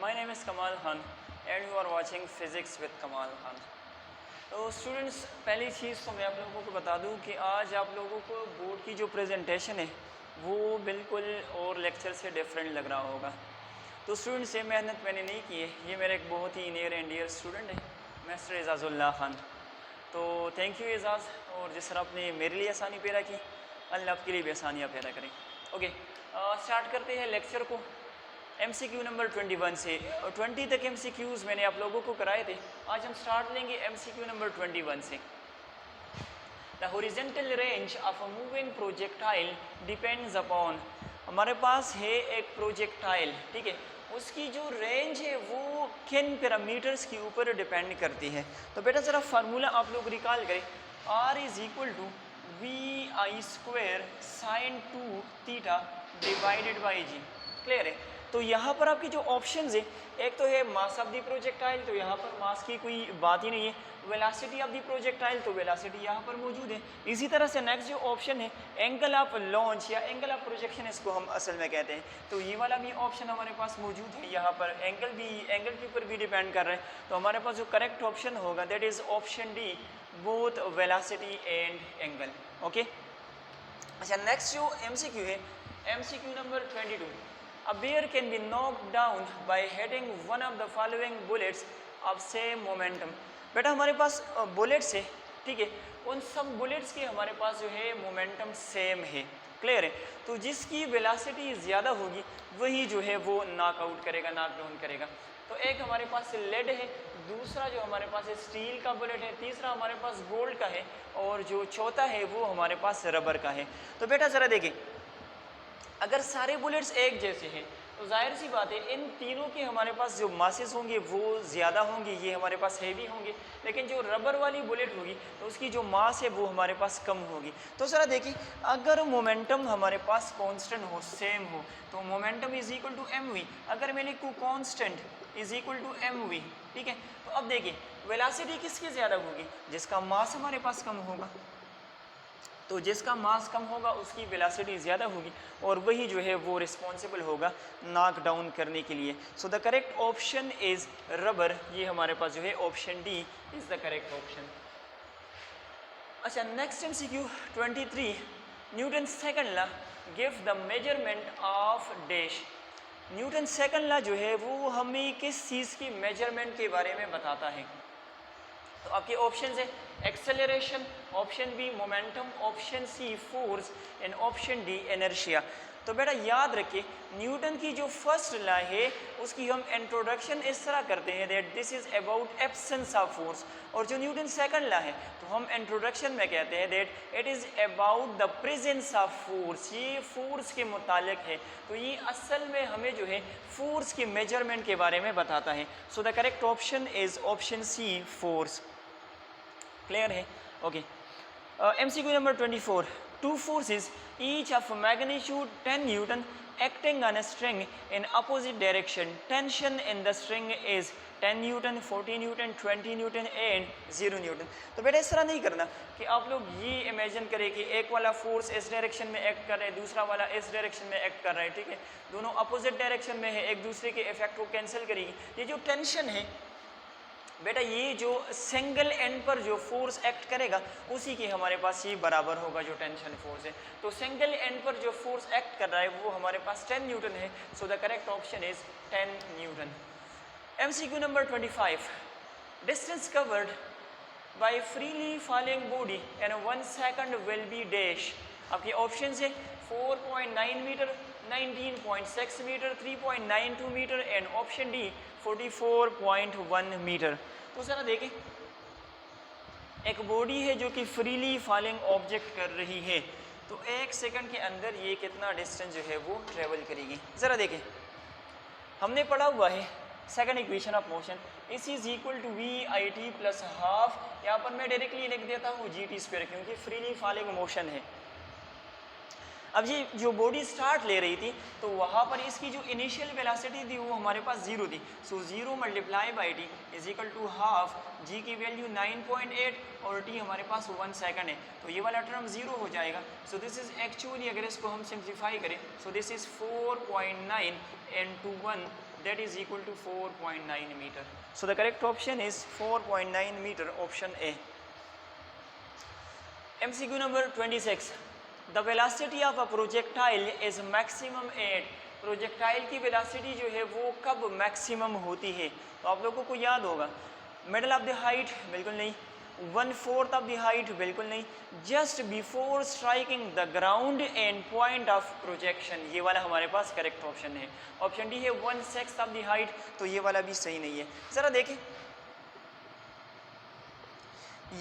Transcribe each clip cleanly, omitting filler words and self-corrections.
My name is Kamal Khan and you are watching Physics with Kamal Khan. तो students, पहली चीज़ तो मैं आप लोगों को बता दूं कि आज आप लोगों को बोर्ड की जो प्रेजेंटेशन है वो बिल्कुल और लेक्चर से डिफरेंट लग रहा होगा। तो स्टूडेंट्स, ये मेहनत मैंने नहीं की है, ये मेरा एक बहुत ही नियर एंड डियर स्टूडेंट है मिस्टर एजाज़ुल्लाह खान। तो थैंक यू एजाज़, और जिस तरह आपने मेरे लिए आसानी पैदा की, अल्लाह आपके लिए भी आसानियाँ पैदा करें। ओके, स्टार्ट करते हैं लेक्चर को। MCQ नंबर 21 से 20 तक MCQs मैंने आप लोगों को कराए थे। आज हम स्टार्ट लेंगे MCQ नंबर 21 से। The horizontal range of a moving projectile depends upon, हमारे पास है एक प्रोजेक्टाइल, ठीक है, उसकी जो रेंज है वो किन पैरामीटर्स के ऊपर डिपेंड करती है। तो बेटा ज़रा फार्मूला आप लोग रिकॉल करें, R is equal to VI square sine 2 theta divided by g. Clear है? तो यहाँ पर आपकी जो ऑप्शंस है, एक तो है मास ऑफ दी प्रोजेक्टाइल, तो यहाँ पर मास की कोई बात ही नहीं है। वेलोसिटी ऑफ दी प्रोजेक्टाइल, तो वेलोसिटी यहाँ पर मौजूद है। इसी तरह से नेक्स्ट जो ऑप्शन है एंगल ऑफ लॉन्च या एंगल ऑफ प्रोजेक्शन, इसको हम असल में कहते हैं, तो ये वाला भी ऑप्शन हमारे पास मौजूद है। यहाँ पर एंगल के ऊपर भी डिपेंड कर रहे हैं। तो हमारे पास जो करेक्ट ऑप्शन होगा that is option D, both velocity and angle. Okay, अच्छा, नेक्स्ट जो MCQ है, MCQ number 22। A bear can be knocked down by hitting one of the following bullets of same momentum। बेटा हमारे पास bullets है, ठीक है, उन सब बुलेट्स के हमारे पास जो है मोमेंटम सेम है। क्लियर है? तो जिसकी वेलोसिटी ज़्यादा होगी वही जो है वो नॉकआउट करेगा, नॉक डाउन करेगा। तो एक हमारे पास लेड है, दूसरा जो हमारे पास है स्टील का बुलेट है, तीसरा हमारे पास गोल्ड का है, और जो चौथा है वो हमारे पास रबर का है। तो बेटा ज़रा देखिए, अगर सारे बुलेट्स एक जैसे हैं तो जाहिर सी बात है इन तीनों के हमारे पास जो मासेस होंगे वो ज़्यादा होंगे, ये हमारे पास हैवी होंगे। लेकिन जो रबर वाली बुलेट होगी तो उसकी जो मास है वो हमारे पास कम होगी। तो ज़रा देखिए, अगर मोमेंटम हमारे पास कांस्टेंट हो, सेम हो, तो momentum is equal to mv। अगर मैं लिखूँ constant is equal to mv, ठीक है, तो अब देखिए वेलोसिटी किसकी ज़्यादा होगी, जिसका मास हमारे पास कम होगा। तो जिसका मास कम होगा उसकी वेलोसिटी ज़्यादा होगी, और वही जो है वो रिस्पॉन्सिबल होगा नॉक डाउन करने के लिए। So the correct option is rubber. ये हमारे पास जो है option D is the correct option. अच्छा, next MCQ 23। Newton second law give the measurement of dash. Newton second law जो है वो हमें किस चीज़ की मेजरमेंट के बारे में बताता है। तो आपके ऑप्शन है acceleration, option B momentum, option C force and option D inertia. तो बेटा याद रखिए, न्यूटन की जो फर्स्ट लॉ है उसकी हम इंट्रोडक्शन इस तरह करते हैं that this is about absence of force, और जो न्यूटन सेकंड लॉ है तो हम इंट्रोडक्शन में कहते हैं that it is about the presence of force. ये फोर्स के मुतालिक है, तो ये असल में हमें जो है फोर्स की मेजरमेंट के बारे में बताता है। So the correct option is option C, force. Clear है? Okay, MCQ number 24। Two forces each of magnitude 10 Newton acting on a string in opposite direction, tension in the string is 10 Newton, 40 Newton, 20 Newton and 0 Newton. तो बेटा इस तरह नहीं करना कि आप लोग ये इमेजिन करें कि एक वाला फोर्स इस डायरेक्शन में एक्ट कर रहा है, दूसरा वाला इस डायरेक्शन में एक्ट कर रहा है, ठीक है, दोनों अपोजिट डायरेक्शन में है, एक दूसरे के इफेक्ट को कैंसिल करेगी। ये जो टेंशन है बेटा, ये जो सिंगल एंड पर जो फोर्स एक्ट करेगा उसी के हमारे पास ये बराबर होगा जो टेंशन फोर्स है। तो सिंगल एंड पर जो फोर्स एक्ट कर रहा है वो हमारे पास 10 न्यूटन है। So the correct option is 10 newton. MCQ number 25। Distance covered by freely falling body in 1 second will be dash. आपके ऑप्शन है 4.9 metre, 19.6 metre, 3.92 metre and option D 44.1 metre. तो ज़रा देखें, एक बॉडी है जो कि फ्रीली फॉलिंग ऑब्जेक्ट कर रही है, तो 1 सेकंड के अंदर ये कितना डिस्टेंस जो है वो ट्रेवल करेगी। ज़रा देखें, हमने पढ़ा हुआ है second equation of motion, S is equal to VIT plus half. यहाँ पर मैं डायरेक्टली लिख देता हूँ GT स्क्वायर, क्योंकि फ्रीली फॉलिंग मोशन है। अब ये जो बॉडी स्टार्ट ले रही थी तो वहाँ पर इसकी जो इनिशियल वेलोसिटी थी वो हमारे पास 0 थी। So 0 multiply by t is equal to half, g की वैल्यू 9.8 और टी हमारे पास 1 सेकंड है, तो ये वाला टर्म 0 हो जाएगा। सो दिस इज एक्चुअली, अगर इसको हम सिंप्लीफाई करें, सो this is 4.9 into 1 that is equal to 4.9 meter. So the correct option is 4.9 meter, option A. MCQ number 26. The velocity of a projectile is maximum at. Projectile की velocity जो है वो कब maximum होती है? तो आप लोगों को याद होगा, मिडल ऑफ द हाइट बिल्कुल नहीं, 1/4 ऑफ द हाइट बिल्कुल नहीं, just before striking the ground and point of projection, ये वाला हमारे पास करेक्ट ऑप्शन है। ऑप्शन डी है 1/6 ऑफ द हाइट, तो ये वाला भी सही नहीं है। ज़रा देखें,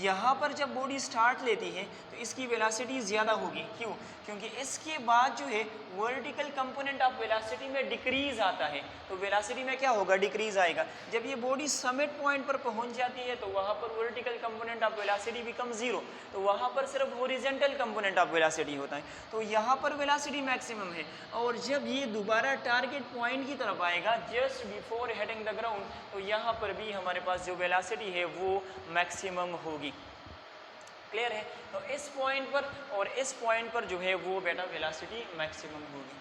यहाँ पर जब बॉडी स्टार्ट लेती है तो इसकी वेलोसिटी ज़्यादा होगी। क्यों? क्योंकि इसके बाद जो है वर्टिकल कंपोनेंट ऑफ वेलोसिटी में डिक्रीज आता है, तो वेलोसिटी में क्या होगा? डिक्रीज आएगा। जब ये बॉडी समिट पॉइंट पर पहुँच जाती है तो वहाँ पर vertical component of velocity become 0, तो वहाँ पर सिर्फ हॉरिजॉन्टल कंपोनेंट ऑफ वेलोसिटी होता है, तो यहाँ पर वेलोसिटी मैक्सिमम है। और जब ये दोबारा टारगेट पॉइंट की तरफ आएगा just before heading the ground, तो यहाँ पर भी हमारे पास जो वेलोसिटी है वो मैक्सिमम होगी। क्लियर है? तो इस पॉइंट पर और इस पॉइंट पर जो है वो बेटा वेलोसिटी मैक्सिमम होगी।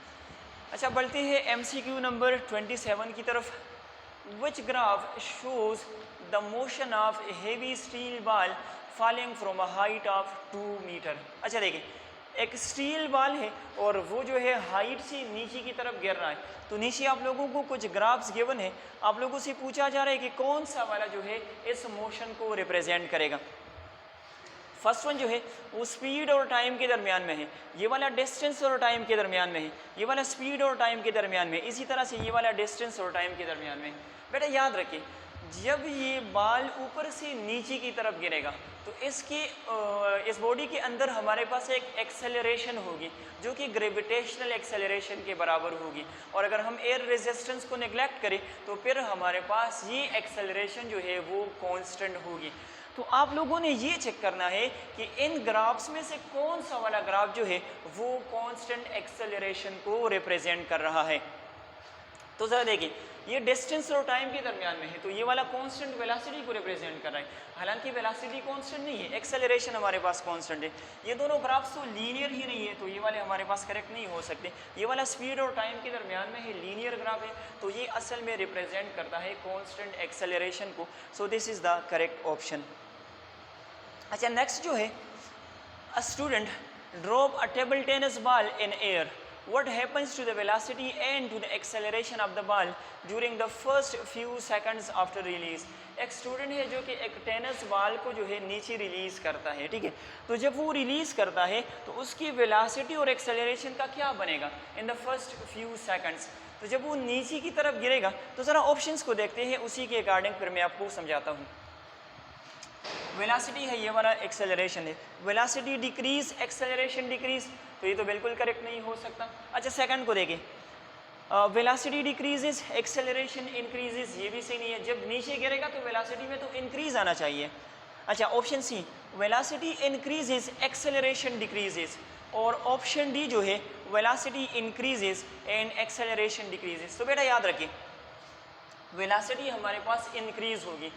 अच्छा, बढ़ते हैं MCQ नंबर 27 की तरफ। Which graph shows the motion of heavy steel ball falling from a height of 2 metre. अच्छा देखिए, एक स्टील बॉल है और वो जो है हाइट से नीचे की तरफ गिर रहा है, तो नीचे आप लोगों को कुछ ग्राफ्स गिवन है, आप लोगों से पूछा जा रहा है कि कौन सा वाला जो है इस मोशन को रिप्रेजेंट करेगा। फर्स्ट वन जो है वो स्पीड और टाइम के दरमियान में है, ये वाला डिस्टेंस और टाइम के दरमियान में है, ये वाला स्पीड और टाइम के दरमियान में, इसी तरह से ये वाला डिस्टेंस और टाइम के दरमियान में। बेटा याद रखिए, जब ये बॉल ऊपर से नीचे की तरफ गिरेगा तो इसकी इस बॉडी के अंदर हमारे पास एक एक्सेलरेशन होगी जो कि ग्रेविटेशनल एक्सेलरेशन के बराबर होगी, और अगर हम एयर रेजिस्टेंस को नेग्लेक्ट करें तो फिर हमारे पास ये एक्सेलरेशन जो है वो कांस्टेंट होगी। तो आप लोगों ने ये चेक करना है कि इन ग्राफ्स में से कौन सा वाला ग्राफ जो है वो कांस्टेंट एक्सेलरेशन को रिप्रेजेंट कर रहा है। तो ज़रा देखिए, ये डिस्टेंस और टाइम के दरमियान में है, तो ये वाला कांस्टेंट वेलोसिटी को रिप्रेजेंट कर रहा है, हालांकि वेलोसिटी कांस्टेंट नहीं है, एक्सेलरेशन हमारे पास कांस्टेंट है। ये दोनों ग्राफ्स तो लीनियर ही नहीं है, तो ये वाले हमारे पास करेक्ट नहीं हो सकते। ये वाला स्पीड और टाइम के दरमियान में है, लीनियर ग्राफ है, तो ये असल में रिप्रेजेंट करता है कांस्टेंट एक्सेलरेशन को। So this is the correct option. अच्छा, नेक्स्ट जो है, a student drop a table tennis ball in air, what happens to the velocity and to the acceleration of the ball during the first few seconds after release। एक student है जो कि एक tennis ball को जो है नीचे release करता है, ठीक है, तो जब वो रिलीज करता है तो उसकी वेलोसिटी और एक्सेलरेशन का क्या बनेगा in the first few seconds. तो जब वो नीचे की तरफ गिरेगा तो ज़रा ऑप्शंस को देखते हैं, उसी के अकॉर्डिंग फिर मैं आपको समझाता हूँ। वेलोसिटी है, ये वाला एक्सेलरेशन है, वेलोसिटी डिक्रीज एक्सेलरेशन डिक्रीज, तो ये तो बिल्कुल करेक्ट नहीं हो सकता। अच्छा, सेकंड को देखें, वेलोसिटी डिक्रीजेस एक्सेलरेशन इंक्रीजेस, ये भी सही नहीं है, जब नीचे गिरेगा तो वेलोसिटी में तो इंक्रीज आना चाहिए। अच्छा, option C velocity increases acceleration decreases, और ऑप्शन डी जो है velocity increases and acceleration decreases. तो बेटा याद रखिए, वेलोसिटी हमारे पास इंक्रीज होगी,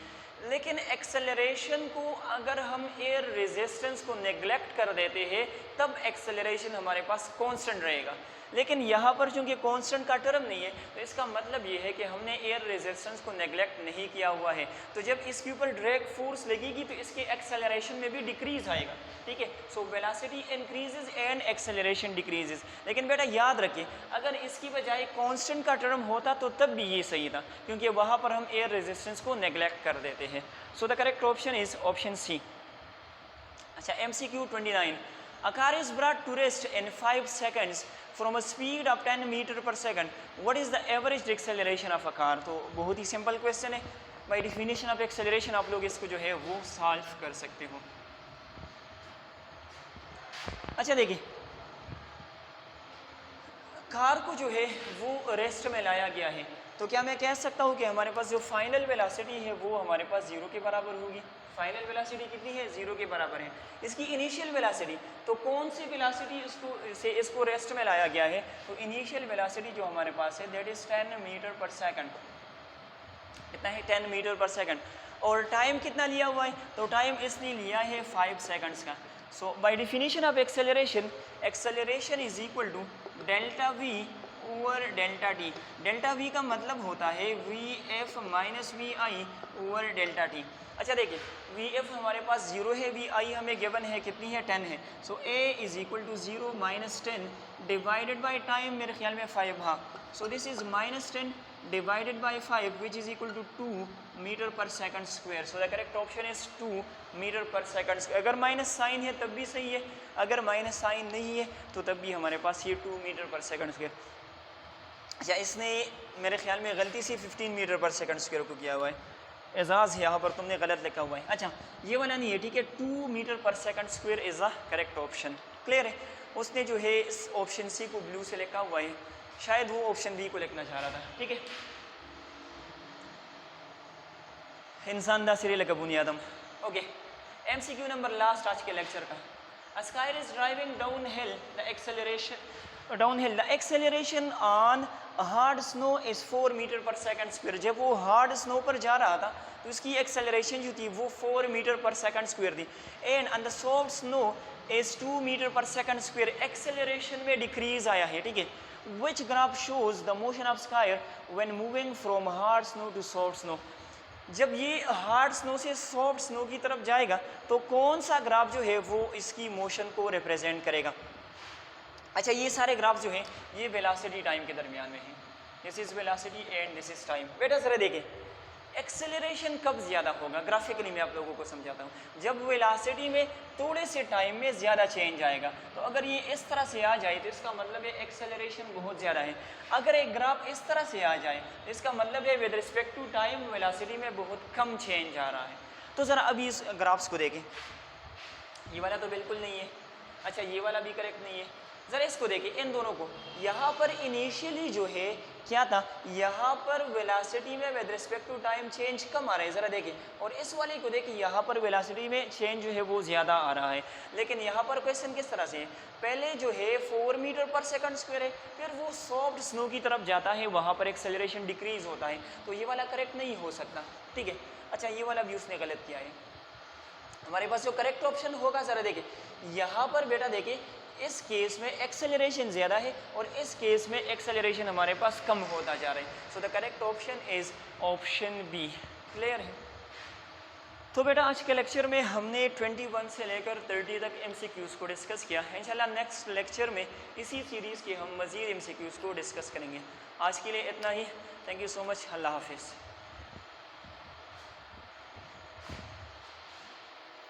लेकिन एक्सेलरेशन को अगर हम एयर रेजिस्टेंस को नेग्लेक्ट कर देते हैं तब एक्सेलरेशन हमारे पास कांस्टेंट रहेगा। लेकिन यहाँ पर चूंकि कांस्टेंट का टर्म नहीं है तो इसका मतलब ये है कि हमने एयर रेजिस्टेंस को नेग्लेक्ट नहीं किया हुआ है, तो जब इसके ऊपर डायरेक्ट फोर्स लगेगी तो इसके एक्सेलरेशन में भी डिक्रीज आएगा, ठीक है। So velocity increases and acceleration decreases. लेकिन बेटा याद रखिए, अगर इसकी बजाय कांस्टेंट का टर्म होता तो तब भी ये सही था, क्योंकि वहाँ पर हम एयर रेजिस्टेंस को नेग्लेक्ट कर देते हैं। So the correct option is option C. अच्छा, MCQ 29, a car is brought to rest in 5 seconds from a speed of 10 metre per second, what is the average acceleration of a car। तो बहुत ही simple question है, bye definition of acceleration आप लोग इसको जो है वो सॉल्व कर सकते हो। अच्छा देखिए, कार को जो है वो रेस्ट में लाया गया है, तो क्या मैं कह सकता हूँ कि हमारे पास जो फाइनल वेलोसिटी है वो हमारे पास 0 के बराबर होगी। फाइनल वेलोसिटी कितनी है? 0 के बराबर है। इसकी इनिशियल वेलोसिटी, तो कौन सी वेलोसिटी इसको रेस्ट में लाया गया है? तो इनिशियल वेलोसिटी जो हमारे पास है that is 10 metre per second. कितना है? 10 मीटर पर सेकंड। और टाइम कितना लिया हुआ है? तो टाइम इसने लिया है 5 सेकंड्स का। So by definition of acceleration, acceleration is equal to delta V over delta T. Delta V का मतलब होता है V F minus V I over delta T. अच्छा देखिए, वी एफ हमारे पास 0 है, वी आई हमें गिवन है कितनी है? 10 है। So A is equal to 0 minus 10 divided by time, मेरे ख्याल में 5 हाँ। So this is minus 10 divided by 5 which is equal to 2 meter per second square. So the correct option is 2 meter per second square. अगर minus sign है तब भी सही है, अगर माइनस साइन नहीं है तो तब भी हमारे पास ये 2 मीटर पर सेकंड स्क्वायर। अच्छा, इसने मेरे ख्याल में गलती से 15 मीटर पर सेकंड स्क्वायर को किया हुआ है। एजाज़ यहाँ पर तुमने गलत लिखा हुआ है। अच्छा, ये वाला नहीं है, ठीक है। 2 metre per second square is a correct option. Clear है? उसने जो है इस ऑप्शन सी को ब्लू से लिखा हुआ है, शायद वो ऑप्शन बी को लिखना चाह रहा था। ठीक है, इंसान दा सिरे लगा बुनियादम। ओके, एमसीक्यू नंबर लास्ट आज के लेक्चर का। A car is driving downhill. The acceleration on hard snow is 4 metre per second square. जब वो हार्ड स्नो पर जा रहा था तो उसकी एक्सेलरेशन जो थी वो 4 मीटर पर सेकंड स्क्वायर थी। And on the soft snow is 2 metre per second square. Acceleration में डिक्रीज आया है। ठीक है, which graph shows the motion of car when moving from hard snow to soft snow? जब ये hard snow से soft snow की तरफ जाएगा तो कौन सा ग्राफ जो है वो इसकी मोशन को रिप्रेजेंट करेगा? अच्छा, ये सारे ग्राफ जो हैं ये वेलोसिटी टाइम के दरमियान में हैं। This is velocity and this is time. बेटा जरा देखिए, एक्सेलरेशन कब ज़्यादा होगा? ग्राफिकली मैं आप लोगों को समझाता हूँ। जब वेलोसिटी में थोड़े से टाइम में ज़्यादा चेंज आएगा। तो अगर ये इस तरह से आ जाए तो इसका मतलब है एक्सेलरेशन बहुत ज़्यादा है। अगर एक ग्राफ इस तरह से आ जाए तो इसका मतलब है with respect to time velocity में बहुत कम चेंज आ रहा है। तो ज़रा अभी इस ग्राफ्स को देखें। ये वाला तो बिल्कुल नहीं है। अच्छा, ये वाला भी करेक्ट नहीं है। ज़रा इसको देखिए, इन दोनों को। यहाँ पर इनिशियली जो है क्या था, यहाँ पर वेलोसिटी में with respect to time change कम आ रहा है, ज़रा देखिए। और इस वाले को देखिए, यहाँ पर वेलोसिटी में चेंज जो है वो ज़्यादा आ रहा है। लेकिन यहाँ पर क्वेश्चन किस तरह से है? पहले जो है 4 मीटर पर सेकंड स्क्वायर है, फिर वो सॉफ्ट स्नो की तरफ जाता है, वहाँ पर एक्सेलरेशन डिक्रीज होता है। तो ये वाला करेक्ट नहीं हो सकता। ठीक है, अच्छा ये वाला भी उसने गलत किया है। हमारे पास जो करेक्ट ऑप्शन होगा, ज़रा देखिए यहाँ पर बेटा देखिए, इस केस में एक्सेलरेशन ज़्यादा है और इस केस में एक्सेलरेशन हमारे पास कम होता जा रहा है। So the correct option is option B. Clear है? तो बेटा आज के लेक्चर में हमने 21 से लेकर 30 तक MCQs को डिस्कस किया। इंशाल्लाह नेक्स्ट लेक्चर में इसी सीरीज़ के हम मज़ीद MCQs को डिस्कस करेंगे। आज के लिए इतना ही। Thank you so much. अल्लाह हाफिज़।